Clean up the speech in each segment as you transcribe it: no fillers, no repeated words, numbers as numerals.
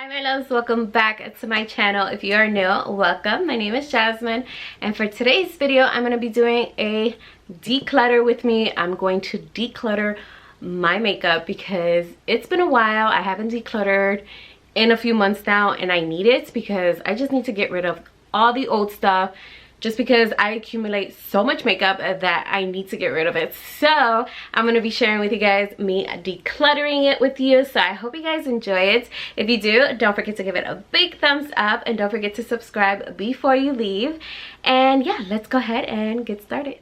Hi my loves, welcome back to my channel. If you are new, welcome. My name is Jasmine, and for today's video I'm going to be doing a declutter with me. I'm going to declutter my makeup because it's been a while. I haven't decluttered in a few months now, and I need it because I just need to get rid of all the old stuff, just because I accumulate so much makeup that I need to get rid of it. So I'm going to be sharing with you guys me decluttering it with you. So I hope you guys enjoy it. If you do, don't forget to give it a big thumbs up, and don't forget to subscribe before you leave. And yeah, let's go ahead and get started.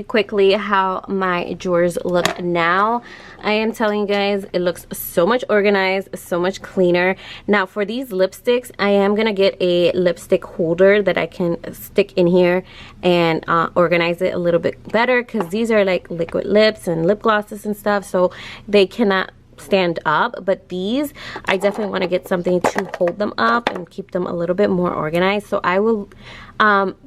quickly how my drawers look now. I am telling you guys, it looks so much organized, so much cleaner. Now for these lipsticks, I am gonna get a lipstick holder that I can stick in here and organize it a little bit better, because these are like liquid lips and lip glosses and stuff, so they cannot stand up. But these, I definitely want to get something to hold them up and keep them a little bit more organized. So I will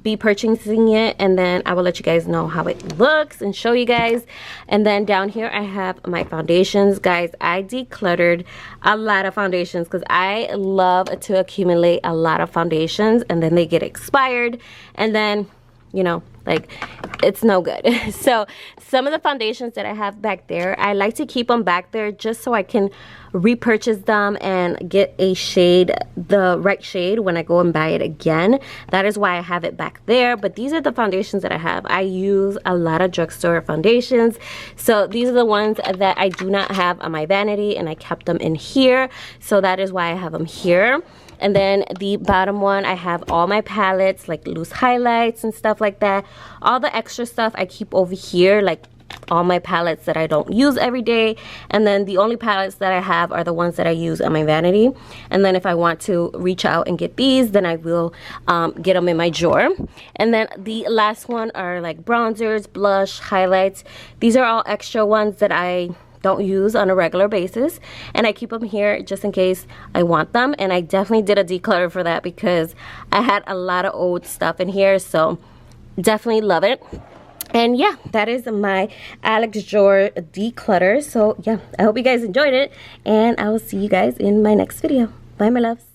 be purchasing it, and then I will let you guys know how it looks and show you guys. And then down here I have my foundations. Guys, I decluttered a lot of foundations because I love to accumulate a lot of foundations, and then they get expired, and then, you know, like, it's no good. So some of the foundations that I have back there, I like to keep them back there just so I can repurchase them and get a shade, the right shade, when I go and buy it again. That is why I have it back there. But these are the foundations that I have. I use a lot of drugstore foundations, so these are the ones that I do not have on my vanity, and I kept them in here, so that is why I have them here. And then the bottom one, I have all my palettes, like loose highlights and stuff like that. All the extra stuff I keep over here, like all my palettes that I don't use every day. And then the only palettes that I have are the ones that I use on my vanity. And then if I want to reach out and get these, then I will get them in my drawer. And then the last one are like bronzers, blush, highlights. These are all extra ones that I don't use on a regular basis, and I keep them here just in case I want them. And I definitely did a declutter for that because I had a lot of old stuff in here, so definitely love it. And yeah, that is my Alex drawer declutter. So yeah, I hope you guys enjoyed it, and I will see you guys in my next video. Bye, my loves.